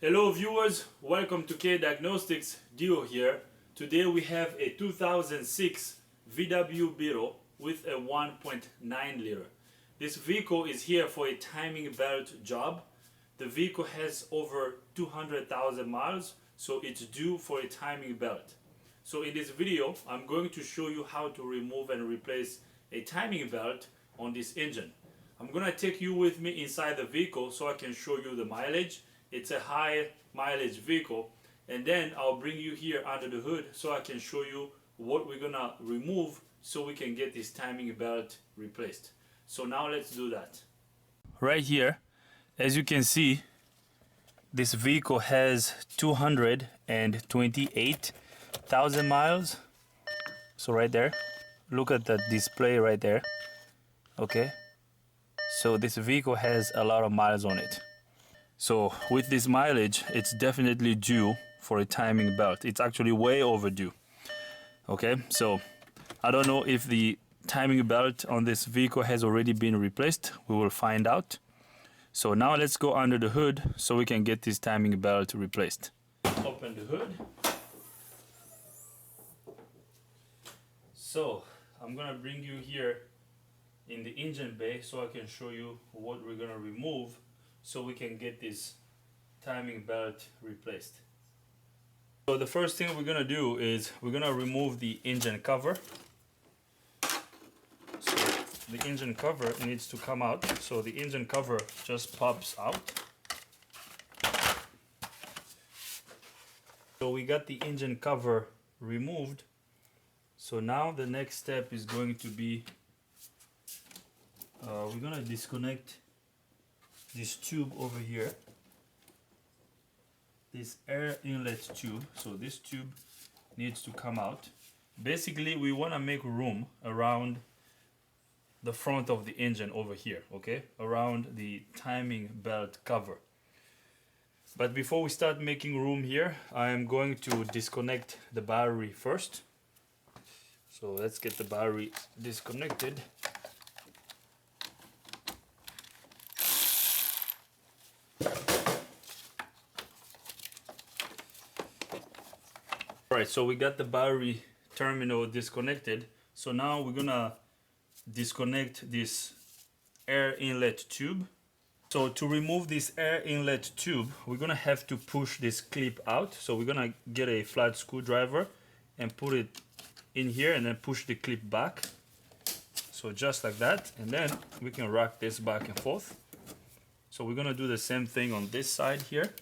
Hello viewers, welcome to K Diagnostics, Dio here. Today we have a 2006 VW Beetle with a 1.9 liter. This vehicle is here for a timing belt job. The vehicle has over 200,000 miles, so it's due for a timing belt. So in this video, I'm going to show you how to remove and replace a timing belt on this engine. I'm gonna take you with me inside the vehicle so I can show you the mileage. It's a high mileage vehicle, and then I'll bring you here under the hood so I can show you what we're gonna remove so we can get this timing belt replaced. So now let's do that. Right here, as you can see, this vehicle has 228,000 miles. So right there, look at the display right there. Okay, so this vehicle has a lot of miles on it. So with this mileage, it's definitely due for a timing belt. It's actually way overdue. Okay, so I don't know if the timing belt on this vehicle has already been replaced. We will find out. So now let's go under the hood so we can get this timing belt replaced. Open the hood. So I'm gonna bring you here in the engine bay so I can show you what we're gonna remove so we can get this timing belt replaced. So the first thing we're gonna do is we're gonna remove the engine cover. So the engine cover needs to come out. So the engine cover just pops out. So we got the engine cover removed. So now the next step is going to be we're gonna disconnect this tube over here, this air inlet tube. So this tube needs to come out. Basically we want to make room around the front of the engine over here, okay, around the timing belt cover. But before we start making room here, I am going to disconnect the battery first. So let's get the battery disconnected. Alright, so we got the battery terminal disconnected. So now we're gonna disconnect this air inlet tube. So to remove this air inlet tube, we're gonna have to push this clip out. So we're gonna get a flat screwdriver and put it in here and then push the clip back. So just like that, and then we can rock this back and forth. So we're gonna do the same thing on this side here.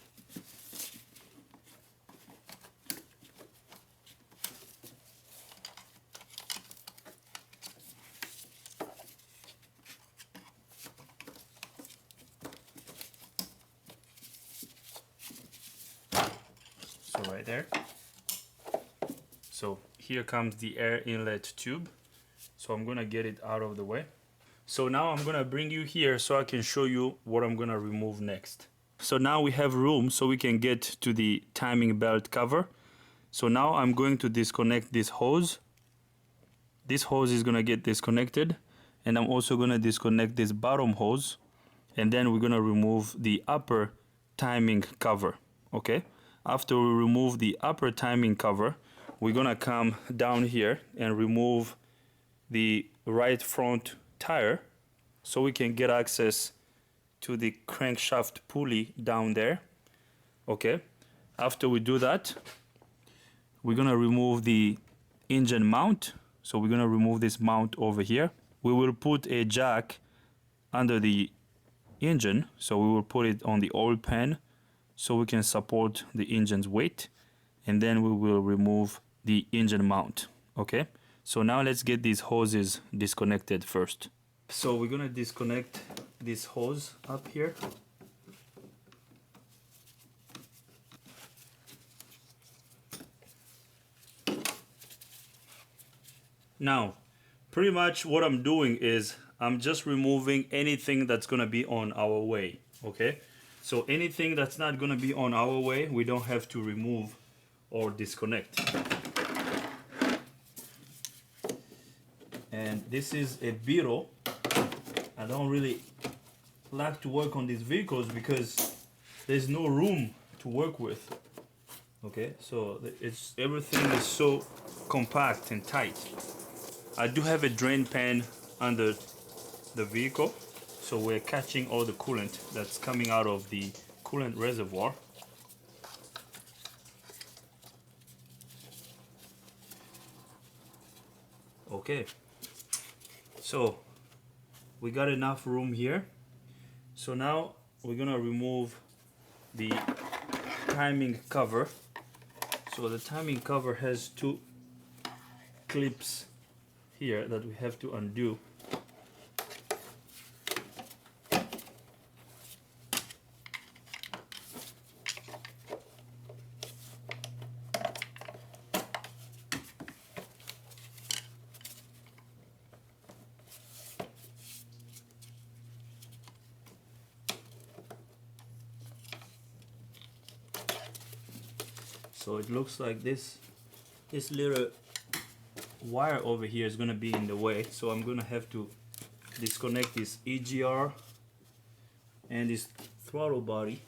So right there. So here comes the air inlet tube. So I'm gonna get it out of the way. So now I'm gonna bring you here so I can show you what I'm gonna remove next. So now we have room so we can get to the timing belt cover. So now I'm going to disconnect this hose. This hose is gonna get disconnected, and I'm also gonna disconnect this bottom hose, and then we're gonna remove the upper timing cover. Okay, after we remove the upper timing cover, we're gonna come down here and remove the right front tire so we can get access to the crankshaft pulley down there. Okay, after we do that, we're gonna remove the engine mount. So we're gonna remove this mount over here. We will put a jack under the engine, so we will put it on the oil pan so we can support the engine's weight, and then we will remove the engine mount. Okay, so now let's get these hoses disconnected first. So we're gonna disconnect this hose up here. Now, pretty much what I'm doing is I'm just removing anything that's gonna be on our way, okay? So anything that's not gonna be on our way, we don't have to remove or disconnect. And this is a Beetle. I don't really like to work on these vehicles because there's no room to work with. Okay, so it's everything is so compact and tight. I do have a drain pan under the vehicle, so we're catching all the coolant that's coming out of the coolant reservoir. Okay, so we got enough room here. So now we're gonna remove the timing cover. So the timing cover has two clips here that we have to undo. So it looks like this little wire over here is gonna be in the way, so I'm gonna have to disconnect this EGR and this throttle body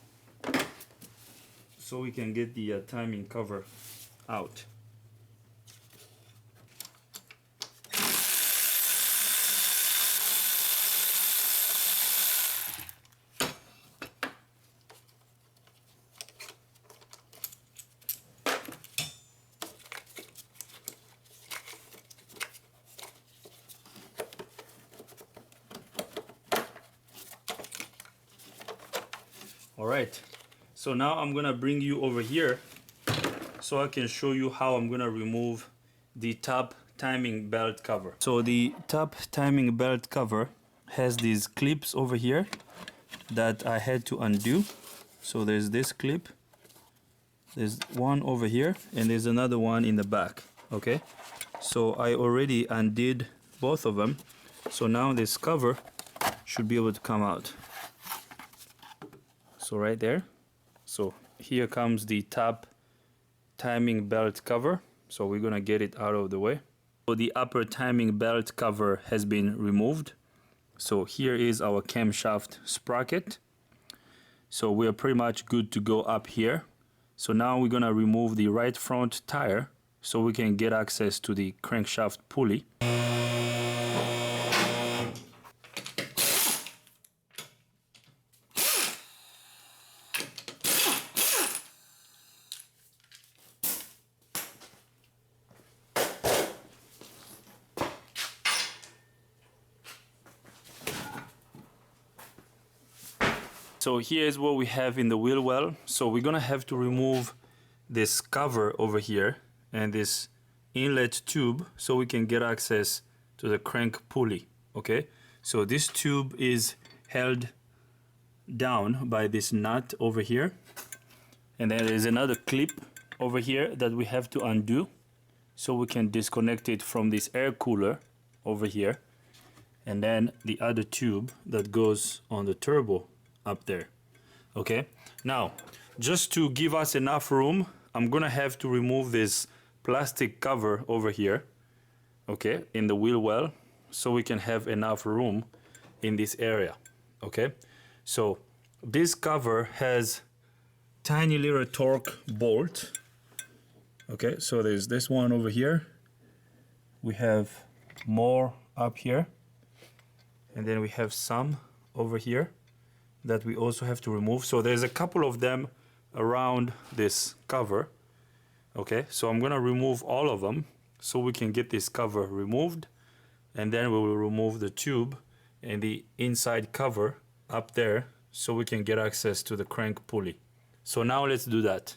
so we can get the timing cover out. Alright, so now I'm gonna bring you over here so I can show you how I'm gonna remove the top timing belt cover. So the top timing belt cover has these clips over here that I had to undo. So there's this clip, there's one over here, and there's another one in the back. Okay, so I already undid both of them, so now this cover should be able to come out. So right there, so here comes the top timing belt cover, so we're gonna get it out of the way. So the upper timing belt cover has been removed. So here is our camshaft sprocket. So we are pretty much good to go up here. So now we're gonna remove the right front tire so we can get access to the crankshaft pulley. So here's what we have in the wheel well. So we're gonna have to remove this cover over here and this inlet tube so we can get access to the crank pulley. Okay, so this tube is held down by this nut over here, and then there's another clip over here that we have to undo so we can disconnect it from this air cooler over here, and then the other tube that goes on the turbo up there. Okay, now just to give us enough room, I'm gonna have to remove this plastic cover over here, okay, in the wheel well, so we can have enough room in this area. Okay, so this cover has tiny little torque bolt. Okay, so there's this one over here, we have more up here, and then we have some over here that we also have to remove. So there's a couple of them around this cover. Okay, so I'm gonna remove all of them so we can get this cover removed, and then we will remove the tube and the inside cover up there so we can get access to the crank pulley. So now let's do that.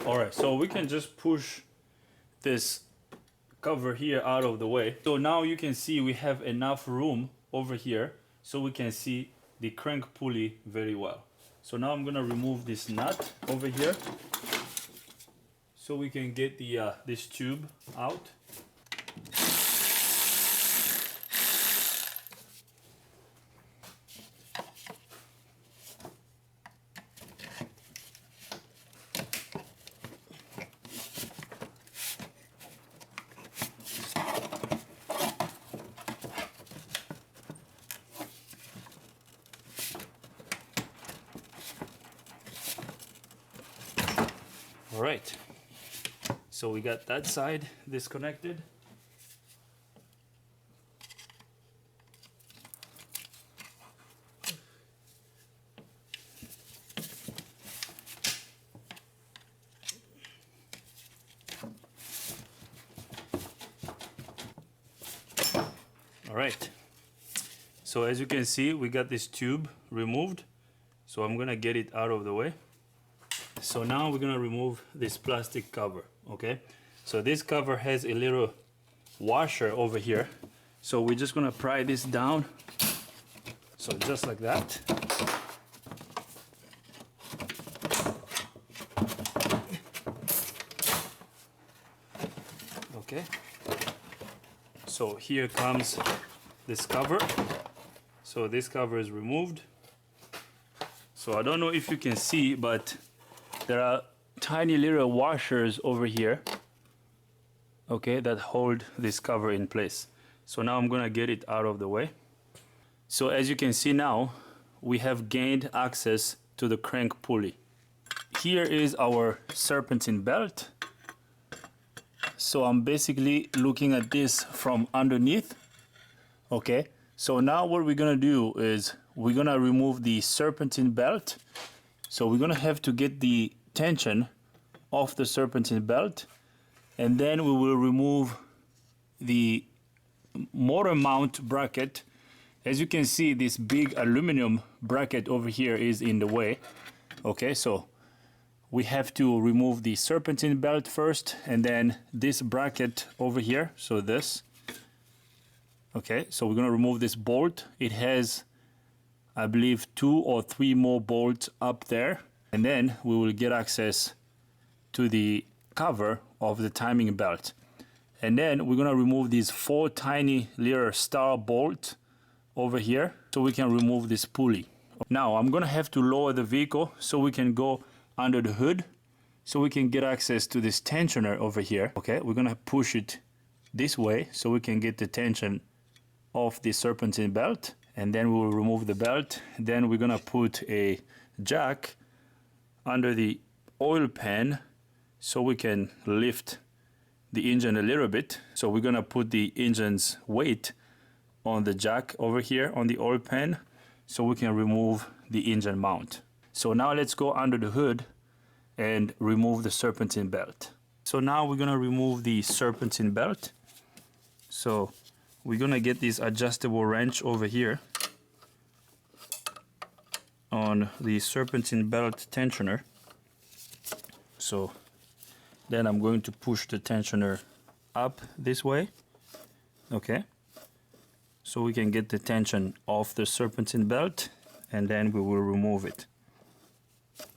All right, so we can just push this cover here out of the way. So now you can see we have enough room over here so we can see the crank pulley very well. So now I'm gonna remove this nut over here so we can get the this tube out. All right, so we got that side disconnected. All right, so as you can see, we got this tube removed. So I'm gonna get it out of the way. So now we're gonna remove this plastic cover, okay? So this cover has a little washer over here. So we're just gonna pry this down. So just like that. Okay. So here comes this cover. So this cover is removed. So I don't know if you can see, but there are tiny little washers over here, okay, that hold this cover in place. So now I'm gonna get it out of the way. So as you can see now, we have gained access to the crank pulley. Here is our serpentine belt. So I'm basically looking at this from underneath, okay. So now what we're gonna do is we're gonna remove the serpentine belt. So we're gonna have to get the tension off the serpentine belt, and then we will remove the motor mount bracket. As you can see, this big aluminum bracket over here is in the way. Okay, so we have to remove the serpentine belt first, and then this bracket over here, so this. Okay, so we're gonna remove this bolt. It has, I believe, 2 or 3 more bolts up there, and then we will get access to the cover of the timing belt. And then we're gonna remove these 4 tiny little star bolts over here so we can remove this pulley. Now I'm gonna have to lower the vehicle so we can go under the hood so we can get access to this tensioner over here. Okay, we're gonna push it this way so we can get the tension off the serpentine belt, and then we will remove the belt. Then we're gonna put a jack under the oil pan so we can lift the engine a little bit. So we're gonna put the engine's weight on the jack over here on the oil pan so we can remove the engine mount. So now let's go under the hood and remove the serpentine belt. So now we're gonna remove the serpentine belt. So we're gonna get this adjustable wrench over here on the serpentine belt tensioner. So then I'm going to push the tensioner up this way, okay, so we can get the tension off the serpentine belt, and then we will remove it.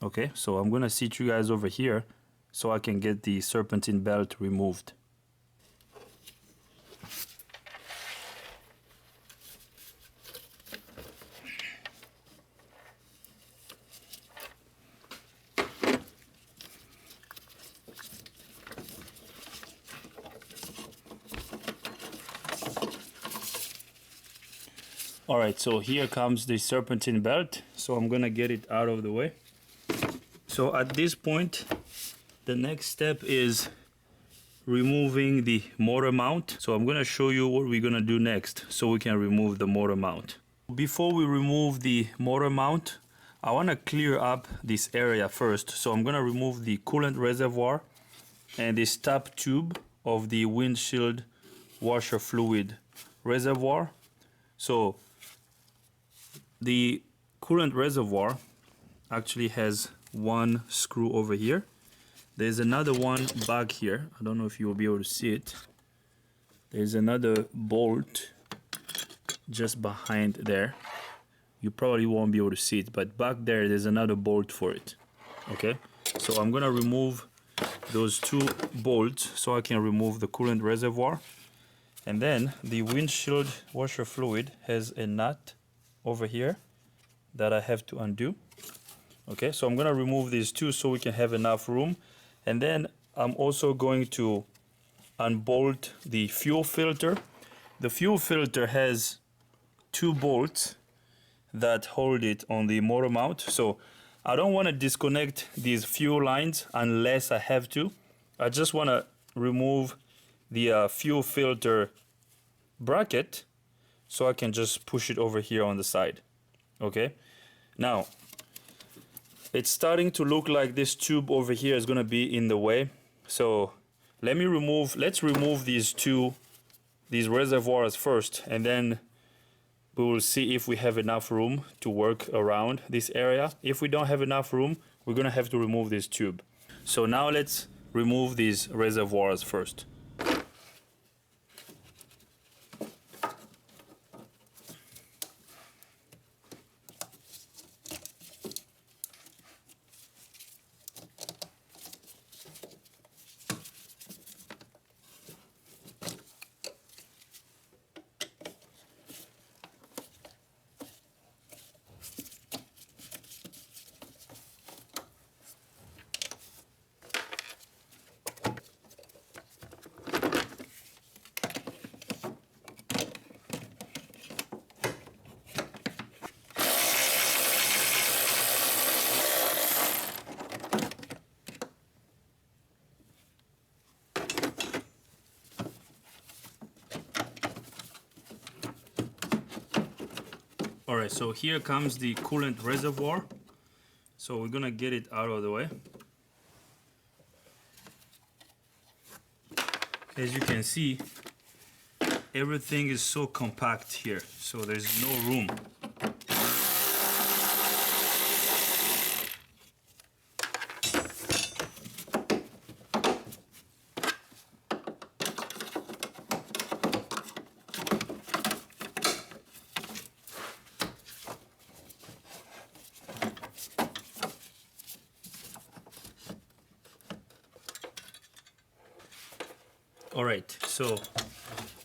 Okay, so I'm gonna seat you guys over here so I can get the serpentine belt removed. All right, so here comes the serpentine belt. So I'm gonna get it out of the way. So at this point, the next step is removing the motor mount. So I'm gonna show you what we're gonna do next so we can remove the motor mount. Before we remove the motor mount, I wanna clear up this area first. So I'm gonna remove the coolant reservoir and this top tube of the windshield washer fluid reservoir. So the coolant reservoir actually has one screw over here, There's another one back here. I don't know if you will be able to see it. There's another bolt just behind there. You probably won't be able to see it, but back there, there's another bolt for it. Okay, so I'm gonna remove those two bolts so I can remove the coolant reservoir. And then the windshield washer fluid has a nut over here that I have to undo. Okay, so I'm gonna remove these two so we can have enough room. And then I'm also going to unbolt the fuel filter. The fuel filter has two bolts that hold it on the motor mount. So I don't want to disconnect these fuel lines unless I have to. I just want to remove the fuel filter bracket so I can just push it over here on the side. Okay, now it's starting to look like this tube over here is going to be in the way. So let's remove these reservoirs first, and then we will see if we have enough room to work around this area. If we don't have enough room, we're gonna have to remove this tube. So now let's remove these reservoirs first. Alright, so here comes the coolant reservoir. So we're gonna get it out of the way. As you can see, everything is so compact here, so there's no room. Alright, so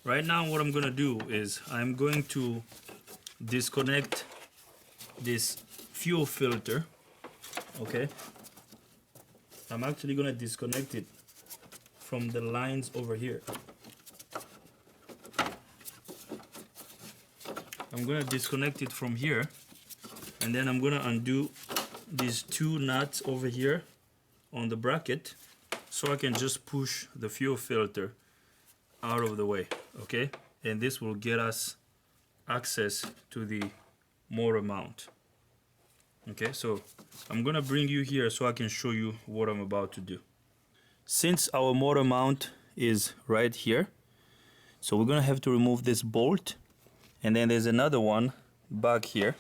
right now what I'm gonna do is I'm going to disconnect this fuel filter. Okay, I'm actually gonna disconnect it from the lines over here. I'm gonna disconnect it from here, and then I'm gonna undo these two nuts over here on the bracket so I can just push the fuel filter out of the way. Okay, and this will get us access to the motor mount. Okay, so I'm gonna bring you here so I can show you what I'm about to do. Since our motor mount is right here, so we're gonna have to remove this bolt, and then there's another one back here.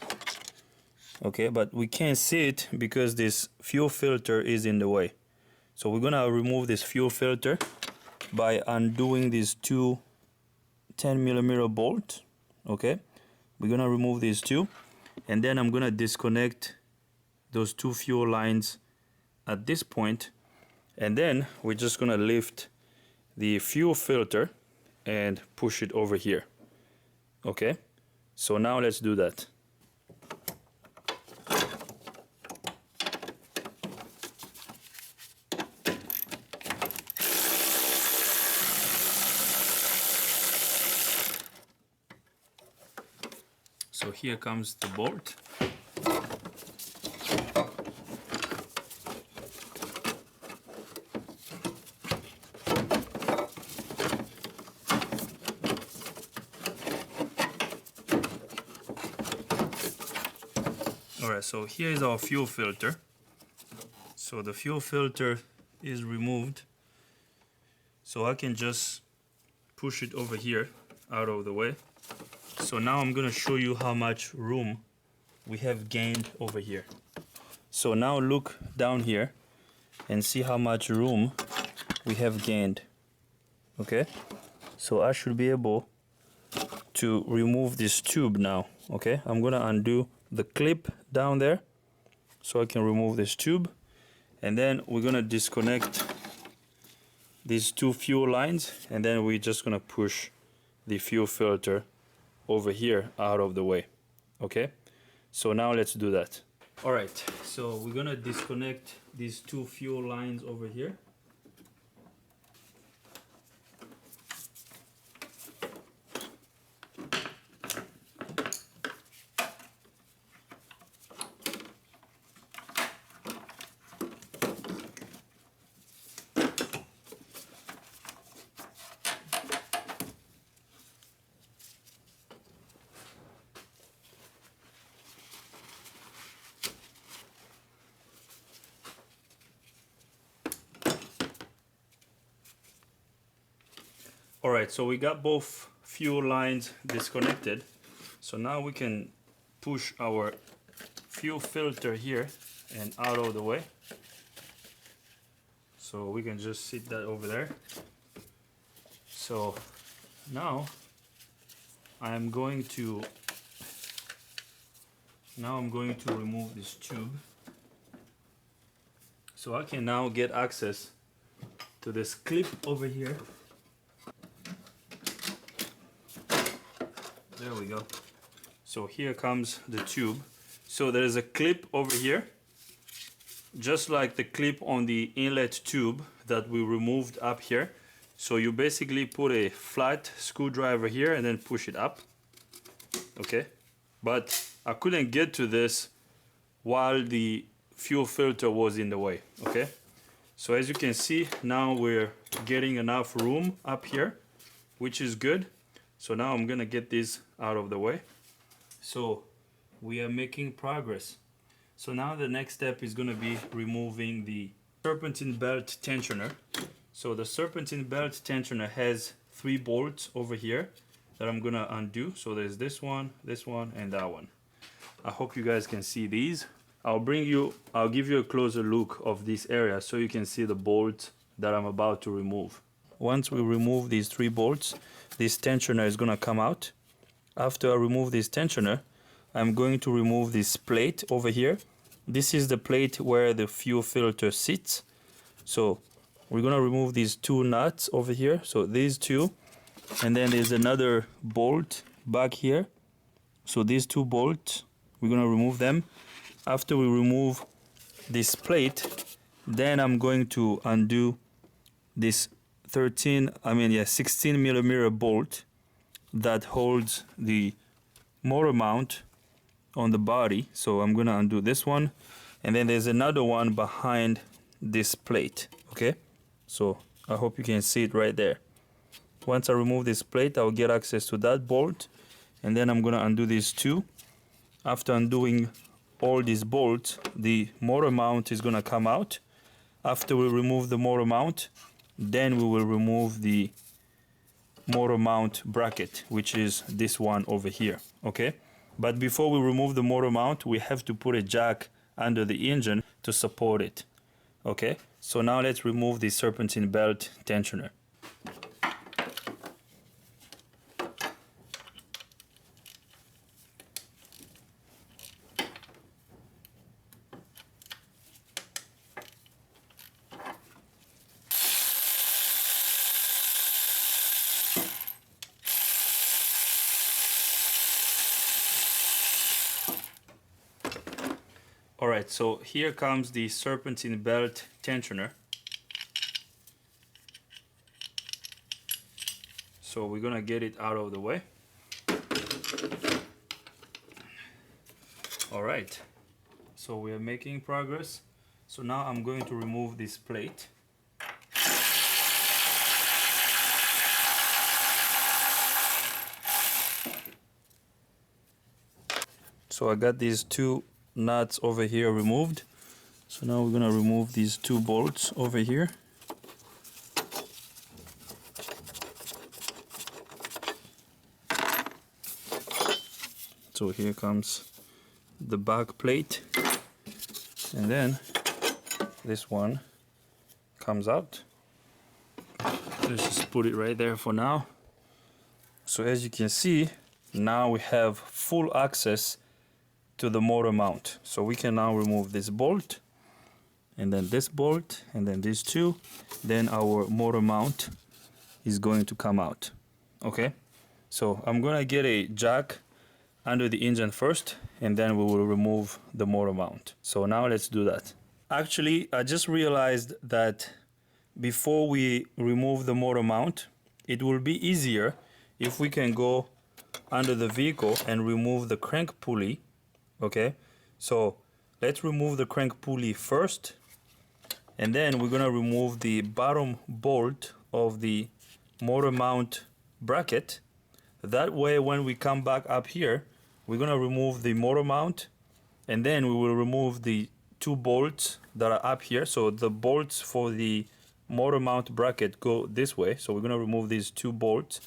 Okay, but we can't see it because this fuel filter is in the way. So we're gonna remove this fuel filter by undoing these two 10mm bolts. Okay, we're gonna remove these two, and then I'm gonna disconnect those two fuel lines at this point, and then we're just gonna lift the fuel filter and push it over here. Okay, so now let's do that. So here comes the bolt. Alright, so here is our fuel filter. So the fuel filter is removed. So I can just push it over here out of the way. So now I'm gonna show you how much room we have gained over here. So now look down here. and see how much room we have gained. Okay, so I should be able to remove this tube now. Okay, I'm gonna undo the clip down there so I can remove this tube, and then we're gonna disconnect these two fuel lines, and then we're just gonna push the fuel filter over here out of the way. Okay, so now let's do that. All right, so we're gonna disconnect these two fuel lines over here. All right, so we got both fuel lines disconnected. So now we can push our fuel filter here and out of the way. So we can just sit that over there. So now I'm going to remove this tube. So I can now get access to this clip over here. There we go. So here comes the tube. So there is a clip over here, just like the clip on the inlet tube that we removed up here. So you basically put a flat screwdriver here and then push it up. Okay, but I couldn't get to this while the fuel filter was in the way. Okay, so as you can see, now we're getting enough room up here, which is good. So now I'm gonna get this out of the way. So we are making progress. So now the next step is gonna be removing the serpentine belt tensioner. So the serpentine belt tensioner has 3 bolts over here that I'm gonna undo. So there's this one, and that one. I hope you guys can see these. I'll give you a closer look of this area so you can see the bolt that I'm about to remove. Once we remove these 3 bolts, this tensioner is gonna come out. After I remove this tensioner, I'm going to remove this plate over here. This is the plate where the fuel filter sits. So we're gonna remove these 2 nuts over here. So these 2, and then there's another bolt back here. So these 2 bolts, we're gonna remove them. After we remove this plate, then I'm going to undo this 16 millimeter bolt that holds the motor mount on the body. So I'm gonna undo this one, and then there's another one behind this plate. Okay, so I hope you can see it right there. Once I remove this plate, I'll get access to that bolt, and then I'm gonna undo these 2. After undoing all these bolts, the motor mount is gonna come out. After we remove the motor mount, then we will remove the motor mount bracket, which is this one over here. Okay, but before we remove the motor mount, we have to put a jack under the engine to support it. Okay, so now let's remove the serpentine belt tensioner. Alright, so here comes the serpentine belt tensioner. So we're gonna get it out of the way. Alright, so we are making progress. So now I'm going to remove this plate. So I got these 2 nuts over here removed. So now we're gonna remove these 2 bolts over here. So here comes the back plate, and then this one comes out. Let's just put it right there for now. So as you can see, now we have full access to the motor mount. So we can now remove this bolt, and then this bolt, and then these two. Then our motor mount is going to come out. Okay, so I'm gonna get a jack under the engine first, and then we will remove the motor mount. So now let's do that. Actually, I just realized that before we remove the motor mount, it will be easier if we can go under the vehicle and remove the crank pulley. Okay, so let's remove the crank pulley first, and then we're gonna remove the bottom bolt of the motor mount bracket. That way, when we come back up here, we're gonna remove the motor mount, and then we will remove the two bolts that are up here. So the bolts for the motor mount bracket go this way. So we're gonna remove these two bolts.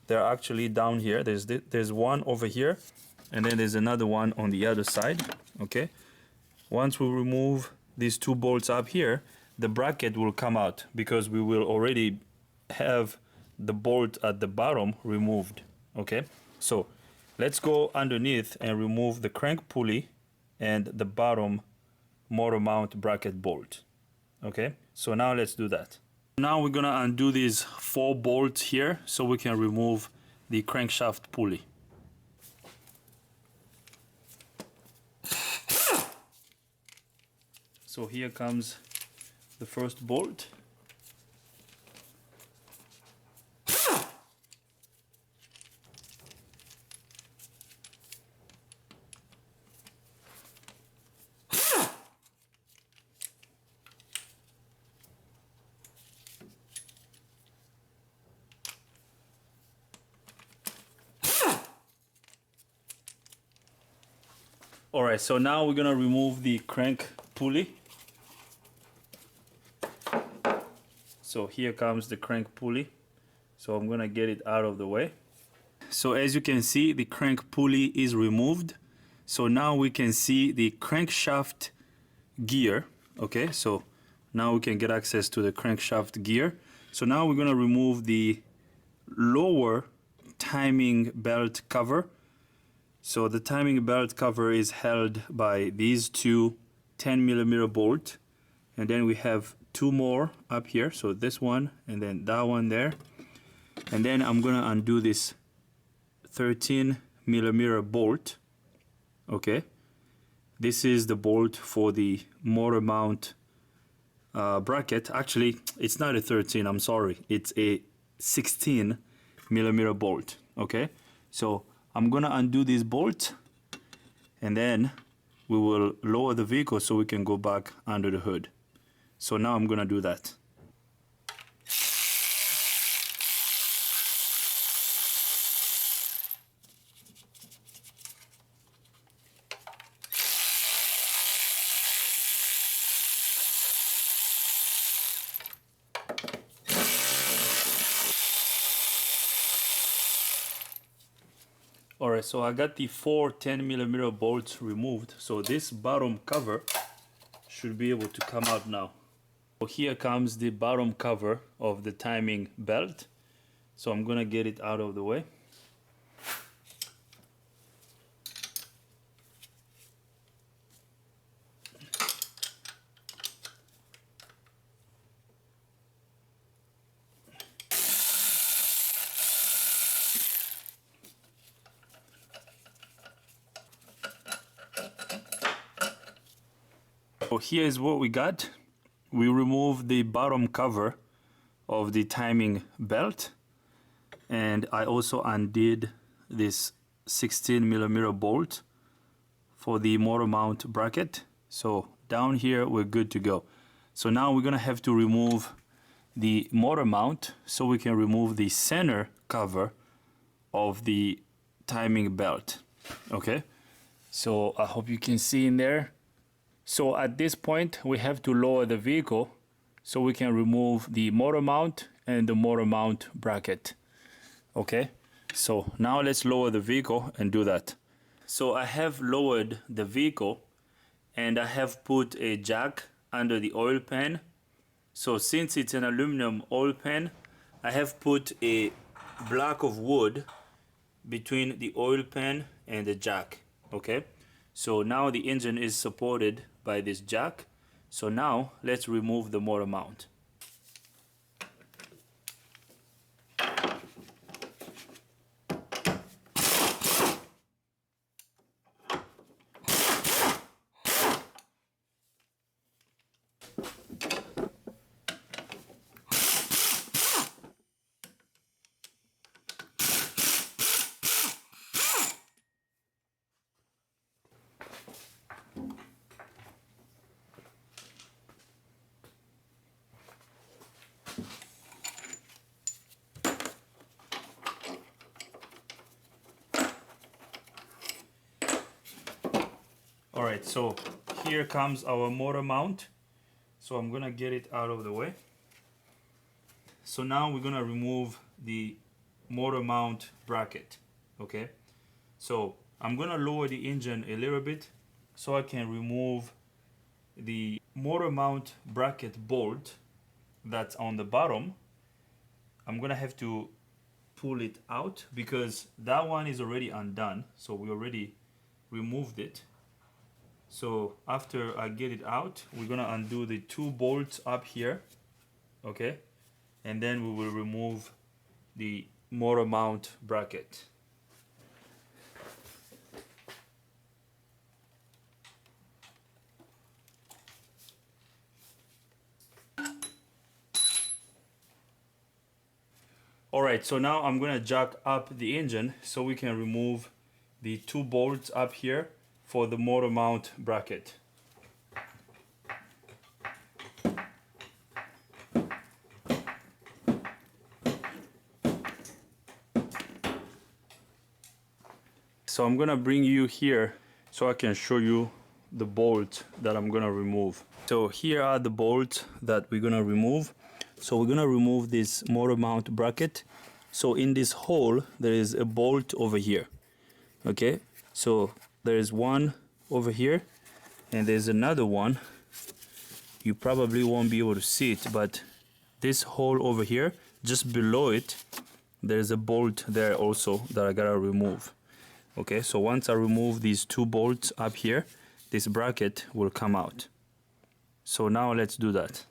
They're actually down here. There's one over here, and then there's another one on the other side. Okay. Once we remove these two bolts up here, the bracket will come out because we will already have the bolt at the bottom removed. Okay, so let's go underneath and remove the crank pulley and the bottom motor mount bracket bolt. Okay, so now let's do that. Now we're gonna undo these 4 bolts here so we can remove the crankshaft pulley. So here comes the first bolt. Alright, so now we're gonna remove the crank pulley. So here comes the crank pulley. So I'm gonna get it out of the way. So as you can see, the crank pulley is removed. So now we can see the crankshaft gear. Okay, so now we can get access to the crankshaft gear. So now we're gonna remove the lower timing belt cover. So the timing belt cover is held by these two 10mm bolt, and then we have 2 more up here. So this one and then that one there, and then I'm gonna undo this 13mm bolt. Okay, this is the bolt for the motor mount bracket. Actually, it's not a 13, I'm sorry, it's a 16mm bolt. Okay, so I'm gonna undo this bolt, and then we will lower the vehicle so we can go back under the hood. So now I'm gonna do that. Alright, so I got the 4 10mm bolts removed, so this bottom cover should be able to come out now. So here comes the bottom cover of the timing belt. So I'm gonna get it out of the way. So here is what we got. We removed the bottom cover of the timing belt, and I also undid this 16mm bolt for the motor mount bracket. So down here we're good to go. So now we're gonna have to remove the motor mount so we can remove the center cover of the timing belt. Okay, so I hope you can see in there. So at this point, we have to lower the vehicle so we can remove the motor mount and the motor mount bracket. Okay, so now let's lower the vehicle and do that. So I have lowered the vehicle, and I have put a jack under the oil pan So since it's an aluminum oil pan, I have put a block of wood between the oil pan and the jack. Okay, so now the engine is supported by this jack. So now let's remove the motor mount. Alright, so here comes our motor mount. So I'm gonna get it out of the way. So now we're gonna remove the motor mount bracket. Okay, so I'm gonna lower the engine a little bit so I can remove the motor mount bracket bolt that's on the bottom. I'm gonna have to pull it out because that one is already undone, so we already removed it. So after I get it out, we're gonna undo the two bolts up here, okay, and then we will remove the motor mount bracket. Alright, so now I'm gonna jack up the engine so we can remove the two bolts up here for the motor mount bracket. So I'm gonna bring you here so I can show you the bolt that I'm gonna remove. So here are the bolts that we're gonna remove. So we're gonna remove this motor mount bracket. So in this hole there is a bolt over here. Okay, so there is one over here and there's another one. You probably won't be able to see it, but this hole over here, just below it, there's a bolt there also that I gotta remove. Okay, so once I remove these two bolts up here, this bracket will come out. So now let's do that.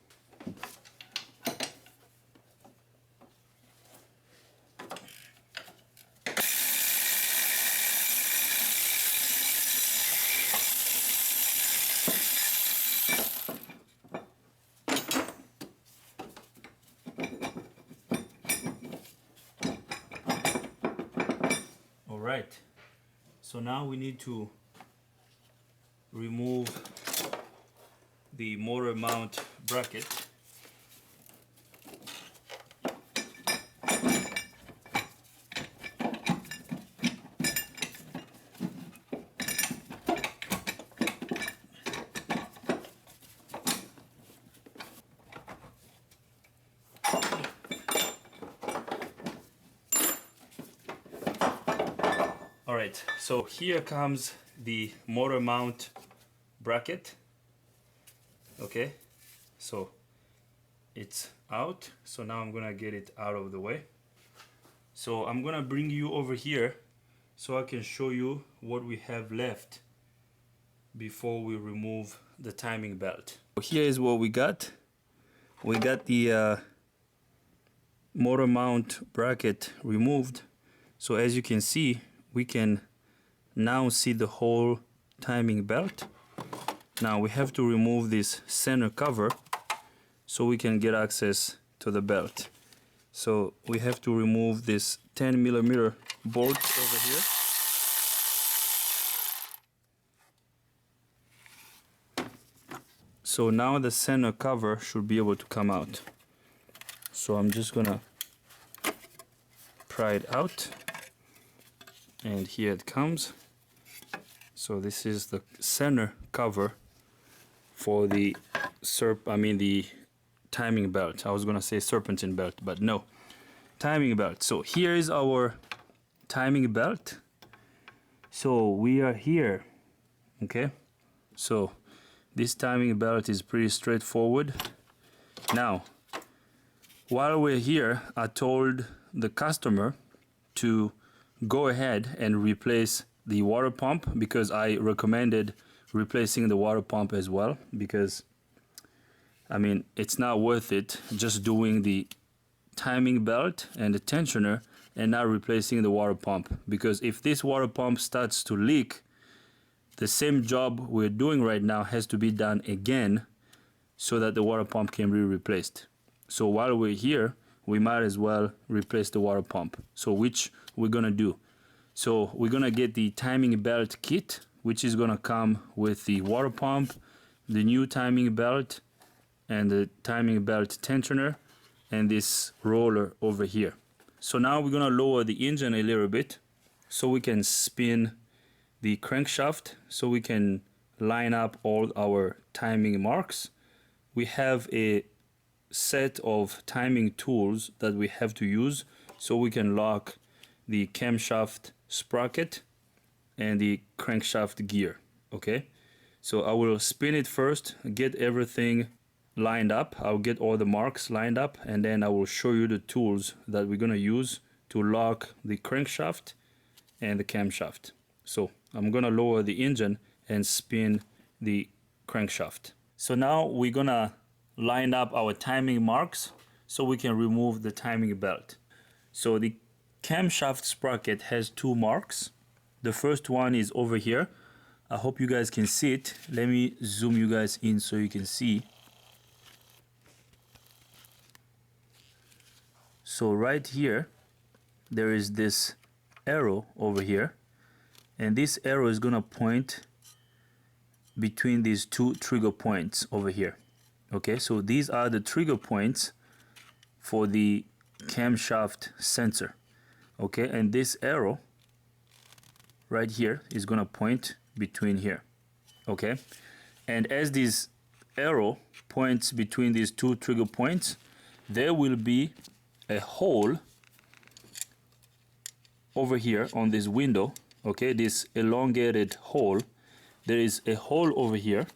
All right, so now we need to remove the motor mount bracket. Alright, so here comes the motor mount bracket. Okay, so it's out. So now I'm gonna get it out of the way. So I'm gonna bring you over here so I can show you what we have left before we remove the timing belt. Here is what we got. We got the motor mount bracket removed. So as you can see, we can now see the whole timing belt. Now we have to remove this center cover so we can get access to the belt. So we have to remove this 10mm bolt over here. So now the center cover should be able to come out. So I'm just gonna pry it out. And here it comes. So this is the center cover for the the timing belt. I was gonna say serpentine belt, but no, timing belt. So here is our timing belt. So we are here, okay? So this timing belt is pretty straightforward. Now, while we're here, I told the customer to go ahead and replace the water pump, because I recommended replacing the water pump as well, because I mean, it's not worth it just doing the timing belt and the tensioner and not replacing the water pump, because if this water pump starts to leak, the same job we're doing right now has to be done again so that the water pump can be replaced. So while we're here, we might as well replace the water pump. So which we're gonna do. So we're gonna get the timing belt kit, which is gonna come with the water pump, the new timing belt, and the timing belt tensioner, and this roller over here. So now we're gonna lower the engine a little bit so we can spin the crankshaft, so we can line up all our timing marks. We have a set of timing tools that we have to use so we can lock the camshaft sprocket and the crankshaft gear. Okay, so I will spin it first, get everything lined up. I'll get all the marks lined up, and then I will show you the tools that we're gonna use to lock the crankshaft and the camshaft. So I'm gonna lower the engine and spin the crankshaft. So now we're gonna line up our timing marks so we can remove the timing belt. So the camshaft sprocket has two marks. The first one is over here. I hope you guys can see it. Let me zoom you guys in so you can see. So right here, there is this arrow over here, and this arrow is gonna point between these two trigger points over here. Okay, so these are the trigger points for the camshaft sensor. Okay, and this arrow right here is gonna point between here. Okay, and as this arrow points between these two trigger points, there will be a hole over here on this window. Okay, this elongated hole, there is a hole over here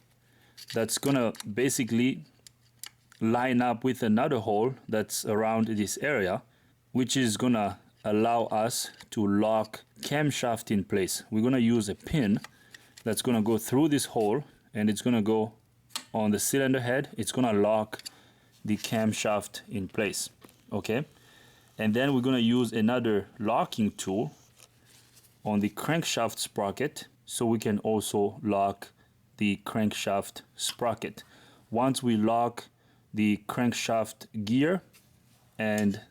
that's gonna basically line up with another hole that's around this area, which is gonna allow us to lock camshaft in place. We're gonna use a pin that's gonna go through this hole, and it's gonna go on the cylinder head. It's gonna lock the camshaft in place. Okay, and then we're gonna use another locking tool on the crankshaft sprocket so we can also lock the crankshaft sprocket. Once we lock the crankshaft gear and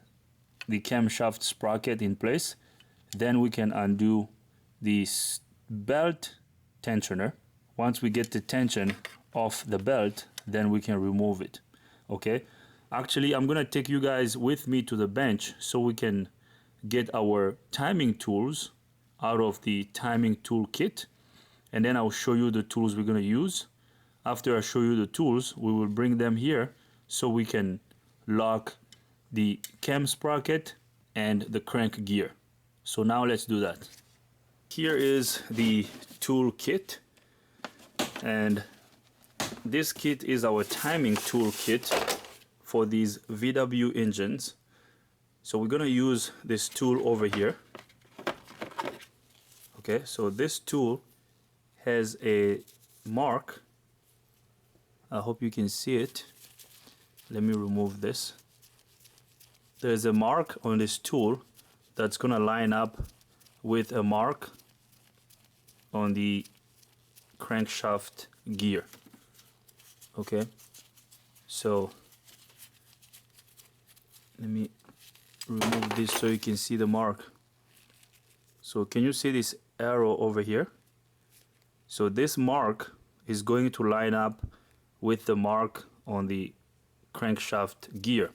the camshaft sprocket in place, then we can undo the belt tensioner. Once we get the tension off the belt, then we can remove it. Okay, actually I'm gonna take you guys with me to the bench so we can get our timing tools out of the timing tool kit, and then I'll show you the tools we're gonna use. After I show you the tools, we will bring them here so we can lock the cam sprocket and the crank gear. So now let's do that. Here is the tool kit, and this kit is our timing tool kit for these VW engines. So we're gonna use this tool over here. Okay, so this tool has a mark. I hope you can see it. Let me remove this. There's a mark on this tool that's gonna line up with a mark on the crankshaft gear. Okay, so let me remove this so you can see the mark. So can you see this arrow over here? So this mark is going to line up with the mark on the crankshaft gear.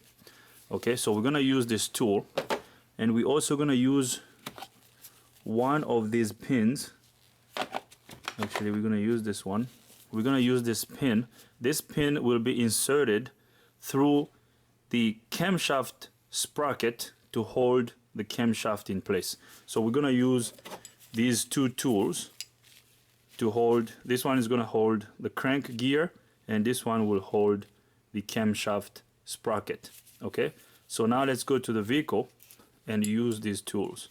Okay, so we're gonna use this tool, and we're also gonna use one of these pins. Actually, we're gonna use this one. We're gonna use this pin. This pin will be inserted through the camshaft sprocket to hold the camshaft in place. So we're gonna use these two tools to hold. This one is gonna hold the crank gear, and this one will hold the camshaft sprocket. Okay, so now let's go to the vehicle and use these tools.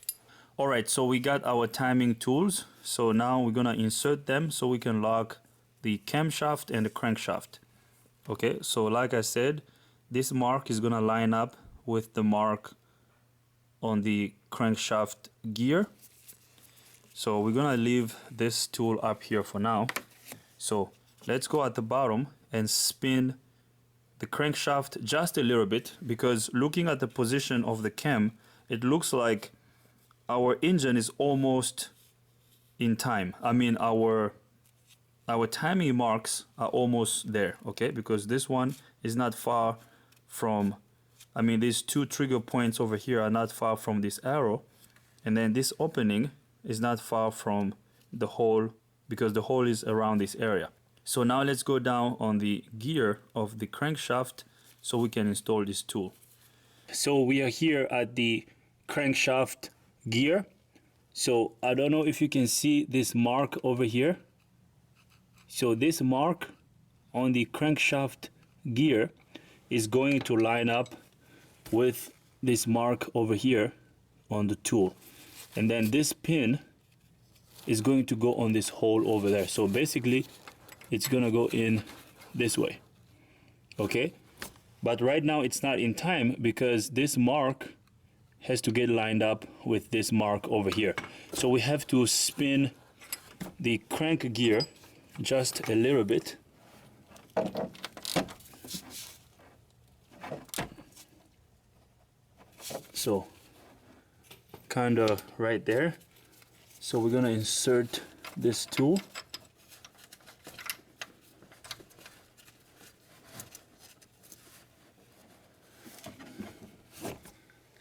All right, so we got our timing tools. So now we're gonna insert them so we can lock the camshaft and the crankshaft. Okay, so like I said, this mark is gonna line up with the mark on the crankshaft gear. So we're gonna leave this tool up here for now. So let's go at the bottom and spin the crankshaft just a little bit, because looking at the position of the cam, it looks like our engine is almost in time. I mean, our timing marks are almost there, okay? Because this one is not far from, I mean, these two trigger points over here are not far from this arrow, and then this opening is not far from the hole, because the hole is around this area. So now let's go down on the gear of the crankshaft so we can install this tool. So we are here at the crankshaft gear. So I don't know if you can see this mark over here. So this mark on the crankshaft gear is going to line up with this mark over here on the tool. And then this pin is going to go on this hole over there. So basically it's gonna go in this way, okay? But right now it's not in time because this mark has to get lined up with this mark over here. So we have to spin the crank gear just a little bit. So kind of right there. So we're gonna insert this tool.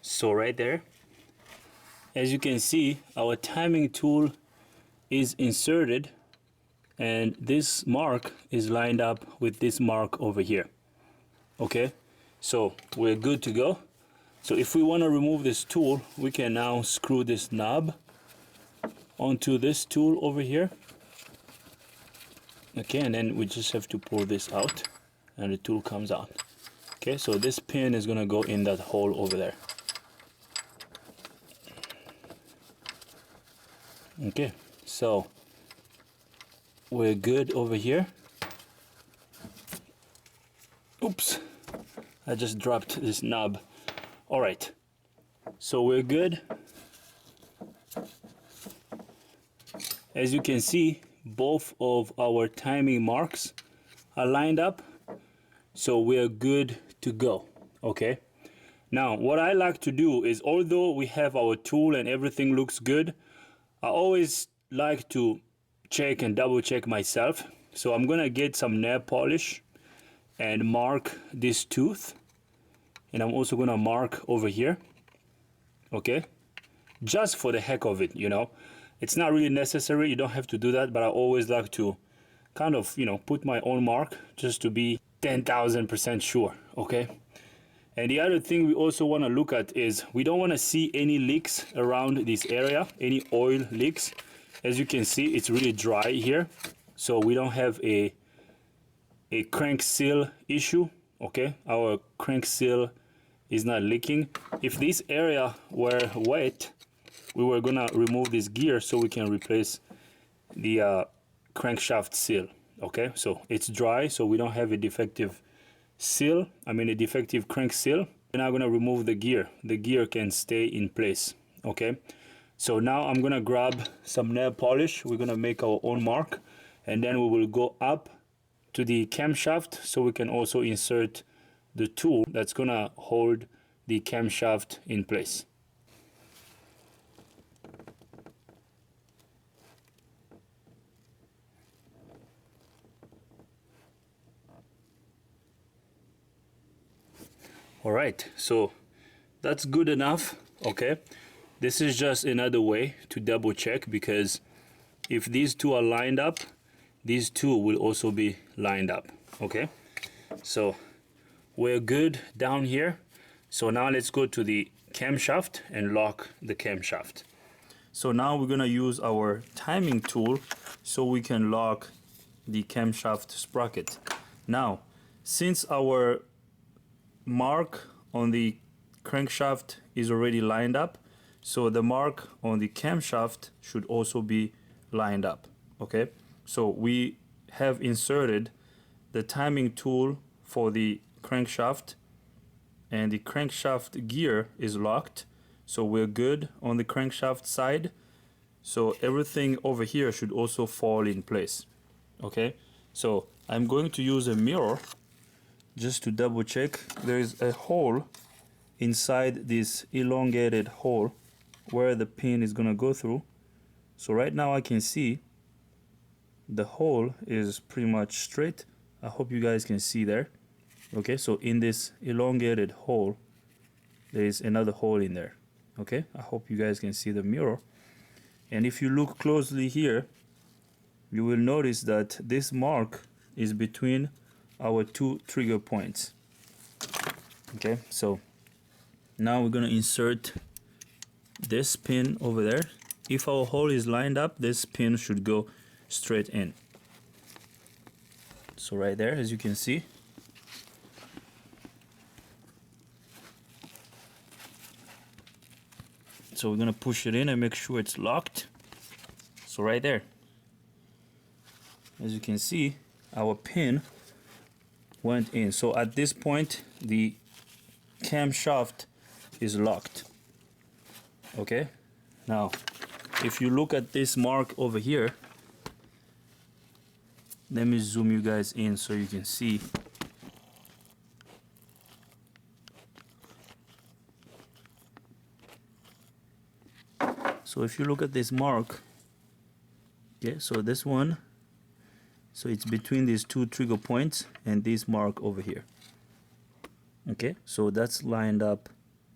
So right there, as you can see, our timing tool is inserted and this mark is lined up with this mark over here. Okay, so we're good to go. So if we want to remove this tool, we can now screw this knob onto this tool over here. Okay, and then we just have to pull this out and the tool comes out. Okay, so this pin is gonna go in that hole over there. Okay, so we're good over here. Oops, I just dropped this knob. All right, so we're good. As you can see, both of our timing marks are lined up, so we're good to go. Okay, now what I like to do is, although we have our tool and everything looks good, I always like to check and double check myself. So I'm gonna get some nail polish and mark this tooth, and I'm also gonna mark over here, okay, just for the heck of it, you know. It's not really necessary, you don't have to do that, but I always like to kind of, you know, put my own mark just to be 10,000% sure, okay. And the other thing we also want to look at is we don't want to see any leaks around this area, any oil leaks. As you can see, it's really dry here, so we don't have a crank seal issue, okay. Our crank seal is not leaking. If this area were wet, we were gonna remove this gear so we can replace the crankshaft seal, okay. So it's dry, so we don't have a defective seal, I mean a defective crank seal. We're now gonna remove the gear. The gear can stay in place, okay. So now I'm gonna grab some nail polish. We're gonna make our own mark, and then we will go up to the camshaft so we can also insert the tool that's gonna hold the camshaft in place. All right, so that's good enough, okay. This is just another way to double check, because if these two are lined up, these two will also be lined up, okay. So we're good down here. So now let's go to the camshaft and lock the camshaft. So now we're gonna use our timing tool so we can lock the camshaft sprocket. Now, since our mark on the crankshaft is already lined up, so the mark on the camshaft should also be lined up. Okay, so we have inserted the timing tool for the crankshaft, and the crankshaft gear is locked, so we're good on the crankshaft side. So everything over here should also fall in place. Okay, so I'm going to use a mirror just to double check. There is a hole inside this elongated hole where the pin is gonna go through. So right now I can see the hole is pretty much straight. I hope you guys can see there. Okay, so in this elongated hole there is another hole in there. Okay, I hope you guys can see the mirror. And if you look closely here, you will notice that this mark is between our two trigger points. Okay, so now we're gonna insert this pin over there. If our hole is lined up, this pin should go straight in. So right there, as you can see. So we're gonna push it in and make sure it's locked. So right there, as you can see, our pin went in. So at this point, the camshaft is locked. Okay, now if you look at this mark over here, let me zoom you guys in so you can see. So if you look at this mark, okay, so this one, so it's between these two trigger points and this mark over here. Okay, so that's lined up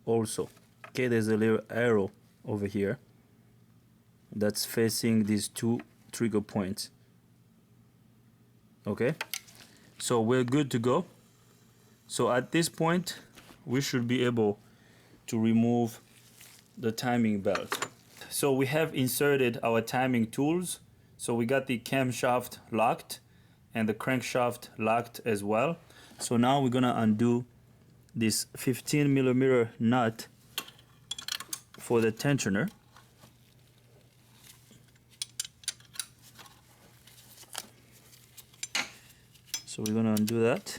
also. Okay, there's a little arrow over here that's facing these two trigger points. Okay, so we're good to go. So at this point we should be able to remove the timing belt. So we have inserted our timing tools. So we got the camshaft locked and the crankshaft locked as well. So now we're gonna undo this 15mm nut for the tensioner. So we're gonna undo that.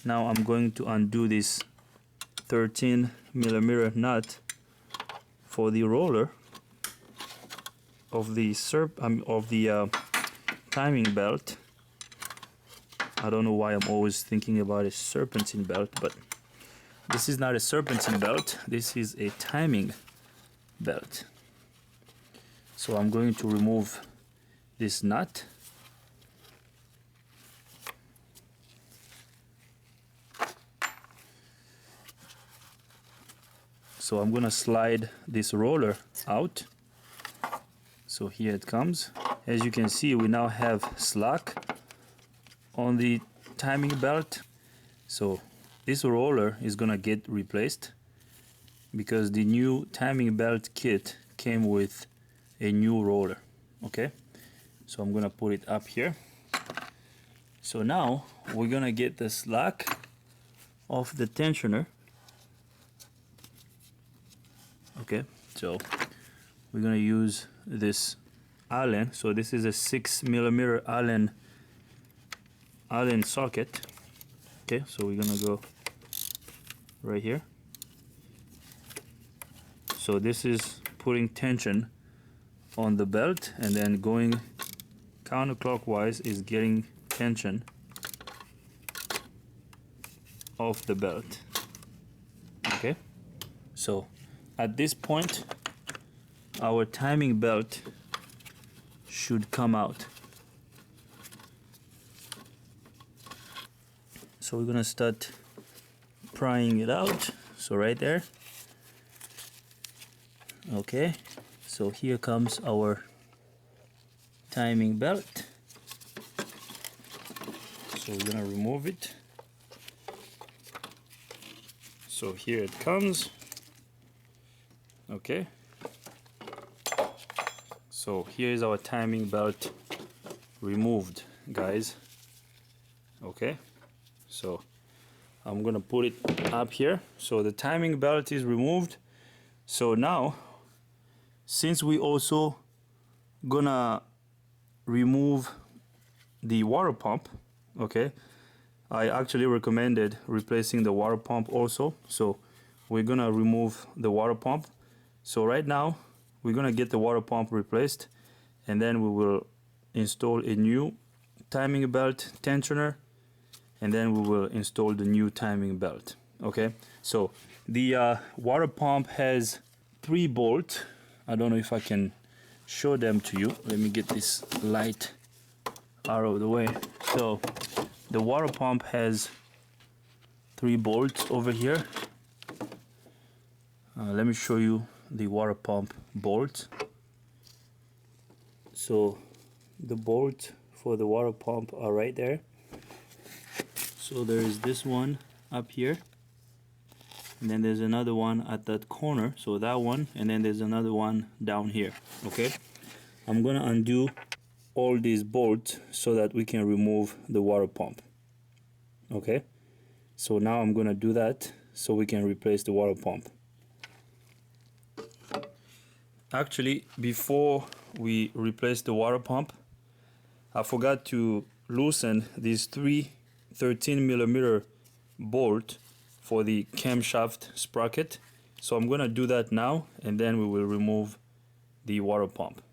Now I'm going to undo this 13mm nut for the roller of the timing belt. I don't know why I'm always thinking about a serpentine belt, but this is not a serpentine belt, this is a timing belt. So I'm going to remove this nut. So I'm gonna slide this roller out. So here it comes. As you can see, we now have slack on the timing belt. So this roller is gonna get replaced because the new timing belt kit came with a new roller. Okay, so I'm gonna put it up here. So now we're gonna get the slack off the tensioner. Okay, so we're gonna use this Allen. So this is a 6mm Allen socket. Okay, so we're gonna go right here. So this is putting tension on the belt, and then going counterclockwise is getting tension off the belt. Okay, so at this point our timing belt should come out. So we're gonna start prying it out. So right there. Okay, so here comes our timing belt. So we're gonna remove it. So here it comes. Okay, so here is our timing belt removed, guys. Okay, so I'm gonna put it up here. So the timing belt is removed. So now, since we also gonna remove the water pump, okay, I actually recommended replacing the water pump also. So we're gonna remove the water pump. So right now we're gonna get the water pump replaced, and then we will install a new timing belt tensioner, and then we will install the new timing belt. Okay, so the water pump has 3 bolts. I don't know if I can show them to you. Let me get this light out of the way. So the water pump has 3 bolts over here. Let me show you the water pump bolts. So the bolts for the water pump are right there. So there is this one up here, and then there's another one at that corner, so that one, and then there's another one down here. Okay, I'm gonna undo all these bolts so that we can remove the water pump. Okay, so now I'm gonna do that so we can replace the water pump. Actually, before we replace the water pump, I forgot to loosen these 3 13mm bolt for the camshaft sprocket. So I'm gonna do that now, and then we will remove the water pump.